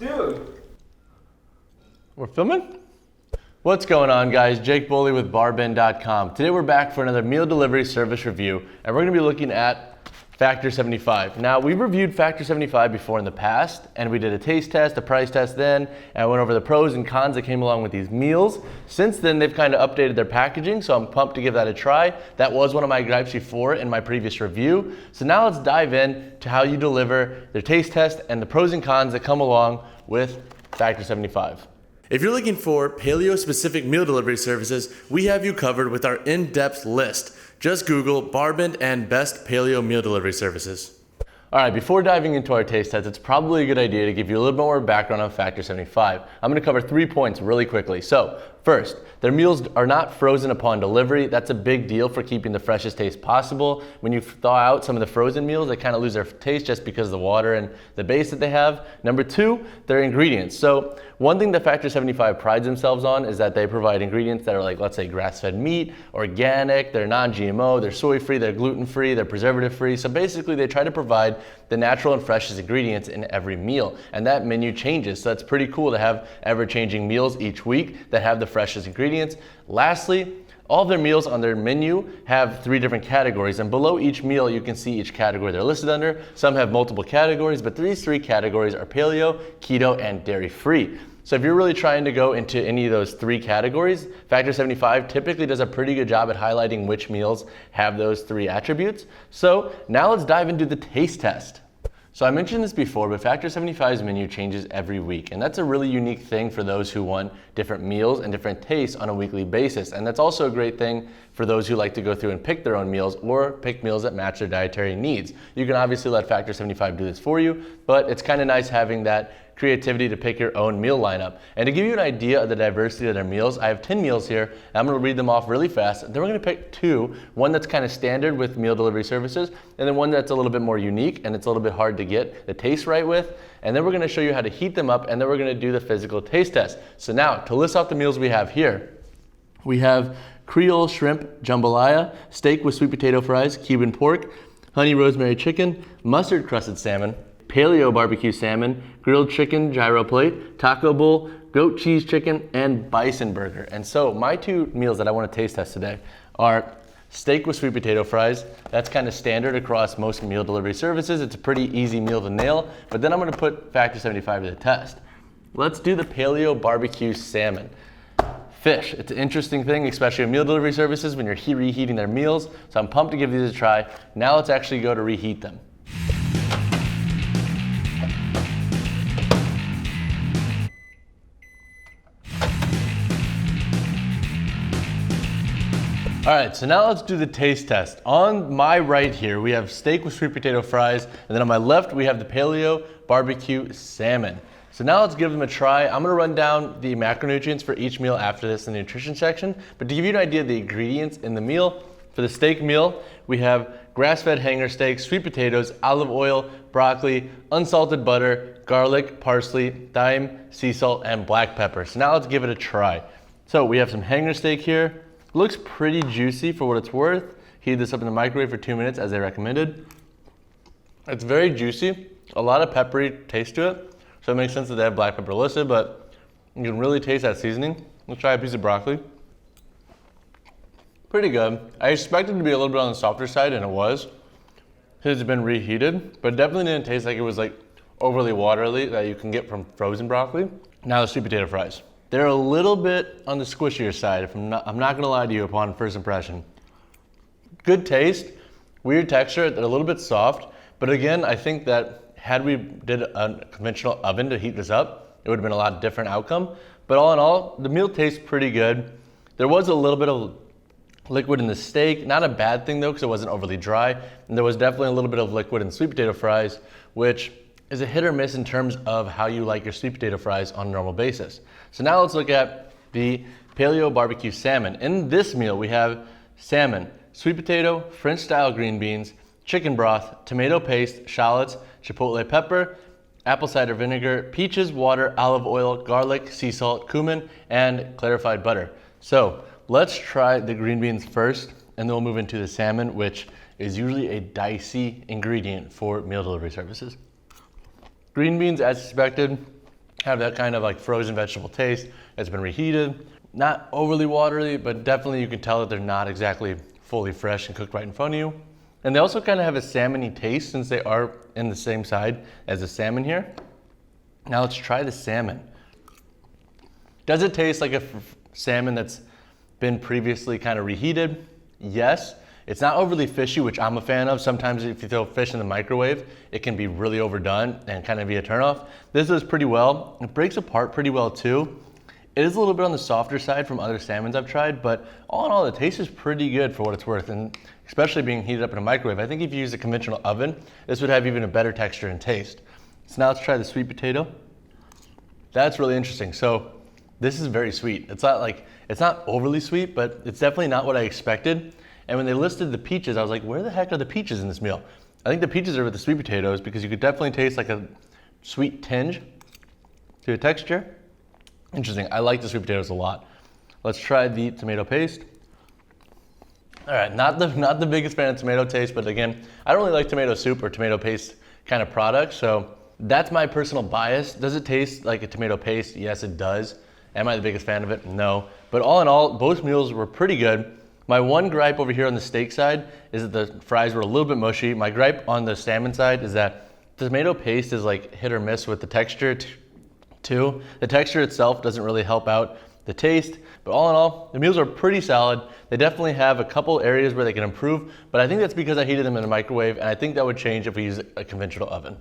Dude. We're filming? What's going on, guys? Jake Boley with BarBend.com. Today we're back for another meal delivery service review, and we're gonna be looking at Factor 75. Now, we've reviewed Factor 75 before in the past, and we did a taste test, a price test then, and went over the pros and cons that came along with these meals. Since then, they've kind of updated their packaging, so I'm pumped to give that a try. That was one of my gripes before in my previous review. So now let's dive in to how you deliver their taste test and the pros and cons that come along with Factor 75. If you're looking for paleo-specific meal delivery services, we have you covered with our in-depth list. Just Google BarBend and best paleo meal delivery services. All right, before diving into our taste test, it's probably a good idea to give you a little bit more background on Factor 75. I'm gonna cover 3 points really quickly. So, first, their meals are not frozen upon delivery. That's a big deal for keeping the freshest taste possible. When you thaw out some of the frozen meals, they kind of lose their taste just because of the water and the base that they have. Number 2, their ingredients. So, one thing that Factor 75 prides themselves on is that they provide ingredients that are like, let's say, grass-fed meat, organic, they're non-GMO, they're soy-free, they're gluten-free, they're preservative-free. So basically, they try to provide the natural and freshest ingredients in every meal, and that menu changes. So it's pretty cool to have ever-changing meals each week that have the freshest ingredients. Lastly, all of their meals on their menu have 3 different categories, and below each meal you can see each category they're listed under. Some have multiple categories, but these 3 categories are paleo, keto, and dairy-free. So if you're really trying to go into any of those 3 categories, Factor 75 typically does a pretty good job at highlighting which meals have those 3 attributes. So now let's dive into the taste test. So I mentioned this before, but Factor 75's menu changes every week, and that's a really unique thing for those who want different meals and different tastes on a weekly basis. And that's also a great thing for those who like to go through and pick their own meals or pick meals that match their dietary needs. You can obviously let Factor 75 do this for you, but it's kind of nice having that creativity to pick your own meal lineup. And to give you an idea of the diversity of their meals, I have 10 meals here, and I'm gonna read them off really fast. Then we're gonna pick 2, one that's kind of standard with meal delivery services, and then one that's a little bit more unique and it's a little bit hard to get the taste right with. And then we're gonna show you how to heat them up, and then we're gonna do the physical taste test. So now, to list off the meals we have here, we have Creole shrimp jambalaya, steak with sweet potato fries, Cuban pork, honey rosemary chicken, mustard crusted salmon, paleo barbecue salmon, grilled chicken gyro plate, taco bowl, goat cheese chicken, and bison burger. And so my 2 meals that I want to taste test today are steak with sweet potato fries. That's kind of standard across most meal delivery services. It's a pretty easy meal to nail, but then I'm going to put Factor 75 to the test. Let's do the paleo barbecue salmon. Fish, it's an interesting thing, especially in meal delivery services when you're reheating their meals. So I'm pumped to give these a try. Now let's actually go to reheat them. All right, so now let's do the taste test. On my right here, we have steak with sweet potato fries, and then on my left, we have the paleo barbecue salmon. So now let's give them a try. I'm gonna run down the macronutrients for each meal after this in the nutrition section, but to give you an idea of the ingredients in the meal, for the steak meal, we have grass-fed hanger steak, sweet potatoes, olive oil, broccoli, unsalted butter, garlic, parsley, thyme, sea salt, and black pepper. So now let's give it a try. So we have some hanger steak here. Looks pretty juicy for what it's worth. Heat this up in the microwave for 2 minutes as they recommended. It's very juicy, a lot of peppery taste to it. So it makes sense that they have black pepper listed, but you can really taste that seasoning. Let's try a piece of broccoli. Pretty good. I expected it to be a little bit on the softer side, and it was. It's been reheated, but it definitely didn't taste like it was like overly watery that you can get from frozen broccoli. Now the sweet potato fries. They're a little bit on the squishier side, if I'm not gonna lie to you upon first impression. Good taste, weird texture, they're a little bit soft, but again, I think that had we did a conventional oven to heat this up, it would have been a lot different outcome. But all in all, the meal tastes pretty good. There was a little bit of liquid in the steak, not a bad thing though, because it wasn't overly dry. And there was definitely a little bit of liquid in the sweet potato fries, which is a hit or miss in terms of how you like your sweet potato fries on a normal basis. So now let's look at the paleo barbecue salmon. In this meal, we have salmon, sweet potato, French style green beans, chicken broth, tomato paste, shallots, chipotle pepper, apple cider vinegar, peaches, water, olive oil, garlic, sea salt, cumin, and clarified butter. So let's try the green beans first, and then we'll move into the salmon, which is usually a dicey ingredient for meal delivery services. Green beans, as expected, have that kind of like frozen vegetable taste. It's been reheated, not overly watery, but definitely you can tell that they're not exactly fully fresh and cooked right in front of you. And they also kind of have a salmony taste since they are in the same side as the salmon here. Now let's try the salmon. Does it taste like a salmon that's been previously kind of reheated? Yes. It's not overly fishy, which I'm a fan of. Sometimes if you throw fish in the microwave, it can be really overdone and kind of be a turnoff. This is pretty well. It breaks apart pretty well too. It is a little bit on the softer side from other salmons I've tried, but all in all, the taste is pretty good for what it's worth, and especially being heated up in a microwave. I think if you use a conventional oven, this would have even a better texture and taste. So now let's try the sweet potato. That's really interesting. So this is very sweet. It's not overly sweet, but it's definitely not what I expected. And when they listed the peaches, I was like, where the heck are the peaches in this meal? I think the peaches are with the sweet potatoes because you could definitely taste like a sweet tinge to the texture. Interesting. I like the sweet potatoes a lot. Let's try the tomato paste. All right, not the biggest fan of tomato taste, but again, I don't really like tomato soup or tomato paste kind of products, so that's my personal bias. Does it taste like a tomato paste? Yes, it does. Am I the biggest fan of it? No. But all in all, both meals were pretty good. My one gripe over here on the steak side is that the fries were a little bit mushy. My gripe on the salmon side is that the tomato paste is like hit or miss with the texture too. The texture itself doesn't really help out the taste, but all in all, the meals are pretty solid. They definitely have a couple areas where they can improve, but I think that's because I heated them in the microwave, and I think that would change if we use a conventional oven.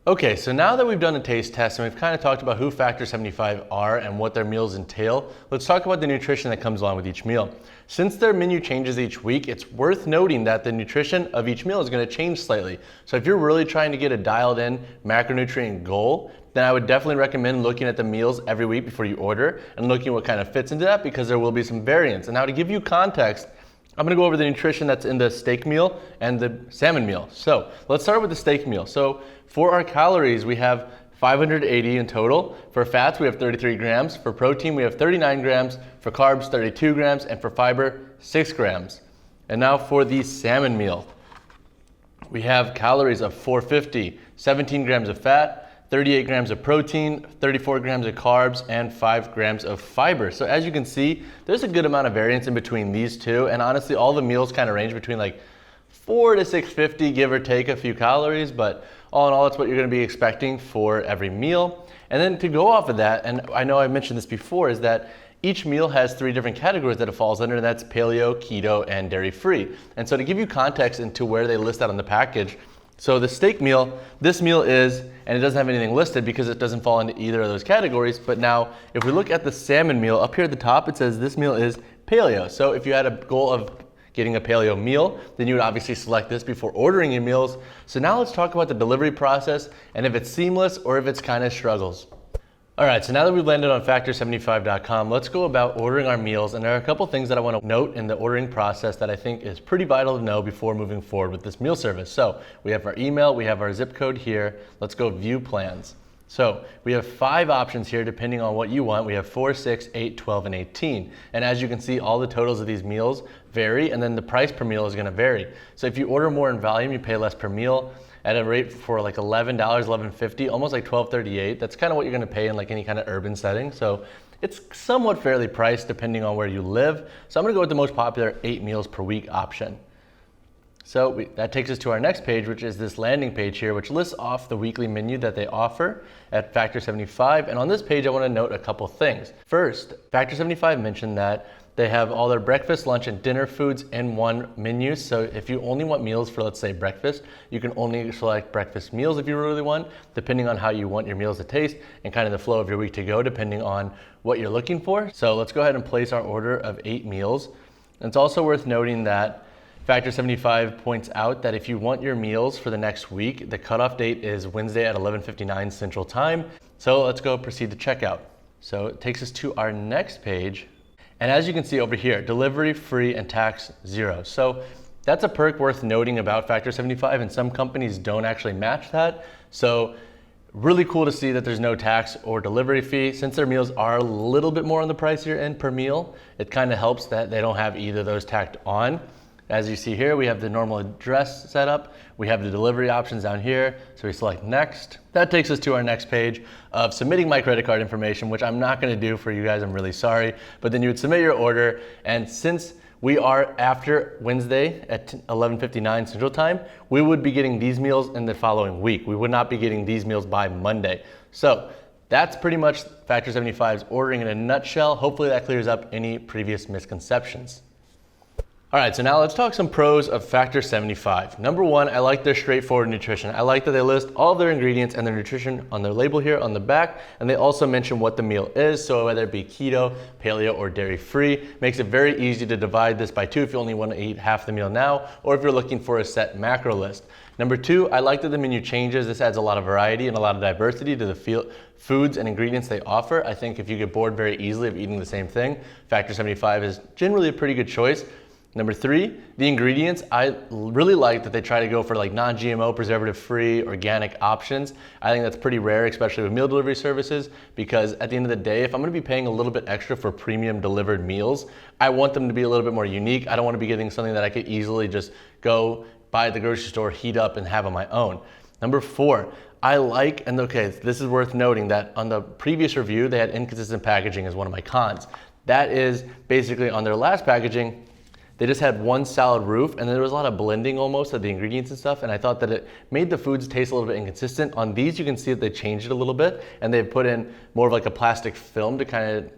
Okay, so now that we've done a taste test and we've kind of talked about who Factor 75 are and what their meals entail, let's talk about the nutrition that comes along with each meal. Since their menu changes each week, it's worth noting that the nutrition of each meal is going to change slightly. So if you're really trying to get a dialed in macronutrient goal, then I would definitely recommend looking at the meals every week before you order and looking what kind of fits into that, because there will be some variance. And now to give you context, I'm gonna go over the nutrition that's in the steak meal and the salmon meal. So let's start with the steak meal. So for our calories, we have 580 in total. For fats, we have 33 grams. For protein, we have 39 grams. For carbs, 32 grams. And for fiber, 6 grams. And now for the salmon meal, we have calories of 450, 17 grams of fat, 38 grams of protein, 34 grams of carbs, and 5 grams of fiber. So as you can see, there's a good amount of variance in between these two. And honestly, all the meals kind of range between like 4 to 650, give or take a few calories, but all in all, it's what you're gonna be expecting for every meal. And then to go off of that, and I know I mentioned this before, is that each meal has 3 different categories that it falls under, and that's paleo, keto, and dairy-free. And so to give you context into where they list that on the package, so the steak meal, this meal is, and it doesn't have anything listed because it doesn't fall into either of those categories, but now if we look at the salmon meal, up here at the top it says this meal is paleo. So if you had a goal of getting a paleo meal, then you would obviously select this before ordering your meals. So now let's talk about the delivery process and if it's seamless or if it's kind of struggles. All right, so now that we've landed on factor75.com, let's go about ordering our meals. And there are a couple things that I want to note in the ordering process that I think is pretty vital to know before moving forward with this meal service. So we have our email, we have our zip code here. Let's go view plans. So we have 5 options here depending on what you want. We have 4, 6, 8, 12, and 18. And as you can see, all the totals of these meals vary, and then the price per meal is going to vary. So if you order more in volume, you pay less per meal at a rate for like $11, $11.50, almost like $12.38. That's kind of what you're going to pay in like any kind of urban setting. So it's somewhat fairly priced depending on where you live. So I'm going to go with the most popular 8 meals per week option. So that takes us to our next page, which is this landing page here, which lists off the weekly menu that they offer at Factor 75. And on this page, I want to note a couple things. First, Factor 75 mentioned that they have all their breakfast, lunch, and dinner foods in one menu. So if you only want meals for, let's say, breakfast, you can only select breakfast meals if you really want, depending on how you want your meals to taste and kind of the flow of your week to go, depending on what you're looking for. So let's go ahead and place our order of 8 meals. And it's also worth noting that Factor 75 points out that if you want your meals for the next week, the cutoff date is Wednesday at 11:59 Central Time. So let's go proceed to checkout. So it takes us to our next page. And as you can see over here, delivery free and tax 0. So that's a perk worth noting about Factor 75, and some companies don't actually match that. So really cool to see that there's no tax or delivery fee. Since their meals are a little bit more on the pricier end per meal, it kind of helps that they don't have either of those tacked on. As you see here, we have the normal address set up. We have the delivery options down here. So we select next. That takes us to our next page of submitting my credit card information, which I'm not gonna do for you guys, I'm really sorry. But then you would submit your order. And since we are after Wednesday at 11:59 Central Time, we would be getting these meals in the following week. We would not be getting these meals by Monday. So that's pretty much Factor 75's ordering in a nutshell. Hopefully that clears up any previous misconceptions. All right, so now let's talk some pros of Factor 75. Number one, I like their straightforward nutrition. I like that they list all of their ingredients and their nutrition on their label here on the back, and they also mention what the meal is, so whether it be keto, paleo, or dairy-free. Makes it very easy to divide this by two if you only want to eat half the meal now, or if you're looking for a set macro list. Number two, I like that the menu changes. This adds a lot of variety and a lot of diversity to the foods and ingredients they offer. I think if you get bored very easily of eating the same thing, Factor 75 is generally a pretty good choice. Number three, the ingredients. I really like that they try to go for like non-GMO, preservative-free, organic options. I think that's pretty rare, especially with meal delivery services, because at the end of the day, if I'm gonna be paying a little bit extra for premium delivered meals, I want them to be a little bit more unique. I don't wanna be getting something that I could easily just go buy at the grocery store, heat up, and have on my own. Number four, I like, and okay, this is worth noting that on the previous review, they had inconsistent packaging as one of my cons. That is basically on their last packaging, they just had one solid roof, and there was a lot of blending almost of the ingredients and stuff, and I thought that it made the foods taste a little bit inconsistent. On these, you can see that they changed it a little bit, and they've put in more of like a plastic film to kind of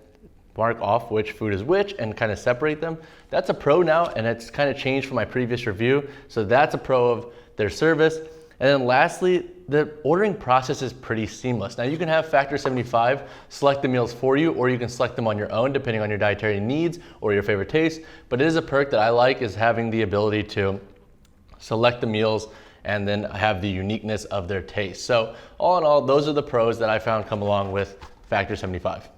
mark off which food is which and kind of separate them. That's a pro now, and it's kind of changed from my previous review, so that's a pro of their service. And then lastly, the ordering process is pretty seamless. Now you can have Factor 75 select the meals for you, or you can select them on your own depending on your dietary needs or your favorite taste. But it is a perk that I like, is having the ability to select the meals and then have the uniqueness of their taste. So all in all, those are the pros that I found come along with Factor 75.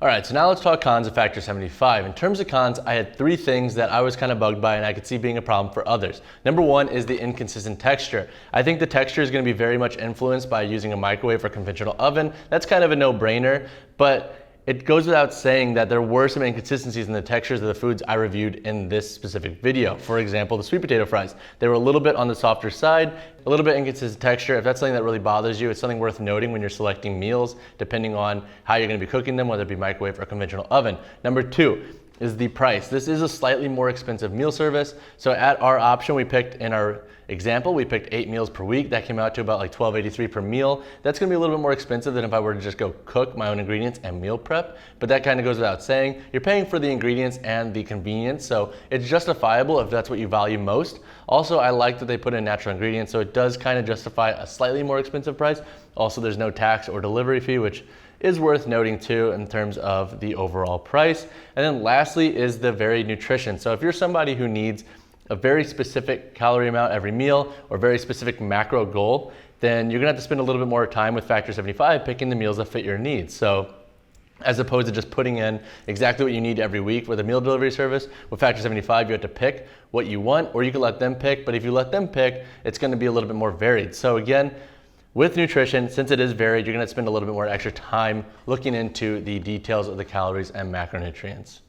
All right, so now let's talk cons of Factor 75. In terms of cons, I had three things that I was kind of bugged by and I could see being a problem for others. Number one is the inconsistent texture. I think the texture is gonna be very much influenced by using a microwave or conventional oven. That's kind of a no-brainer, but it goes without saying that there were some inconsistencies in the textures of the foods I reviewed in this specific video. For example, the sweet potato fries. They were a little bit on the softer side, a little bit inconsistent texture. If that's something that really bothers you, it's something worth noting when you're selecting meals, depending on how you're gonna be cooking them, whether it be microwave or conventional oven. Number two is the price. This is a slightly more expensive meal service. So at our option, we picked in our example, we picked 8 meals per week. That came out to about like $12.83 per meal. That's gonna be a little bit more expensive than if I were to just go cook my own ingredients and meal prep, but that kind of goes without saying. You're paying for the ingredients and the convenience, so it's justifiable if that's what you value most. Also, I like that they put in natural ingredients, so it does kind of justify a slightly more expensive price. Also, there's no tax or delivery fee, which is worth noting too in terms of the overall price. And then lastly is the varied nutrition. So if you're somebody who needs a very specific calorie amount every meal or very specific macro goal, then you're gonna have to spend a little bit more time with Factor 75 picking the meals that fit your needs. So as opposed to just putting in exactly what you need every week with a meal delivery service, with Factor 75, you have to pick what you want, or you can let them pick, but if you let them pick, it's gonna be a little bit more varied. So again, with nutrition, since it is varied, you're gonna spend a little bit more extra time looking into the details of the calories and macronutrients.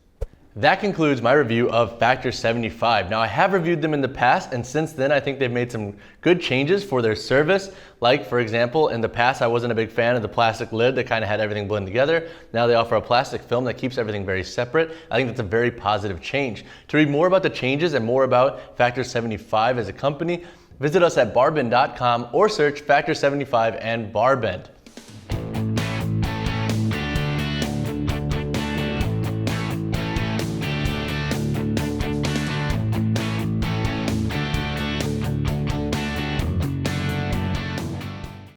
That concludes my review of Factor 75. Now I have reviewed them in the past, and since then I think they've made some good changes for their service. Like for example, in the past I wasn't a big fan of the plastic lid that kind of had everything blend together. Now they offer a plastic film that keeps everything very separate. I think that's a very positive change. To read more about the changes and more about Factor 75 as a company, visit us at BarBend.com or search Factor 75 and BarBend.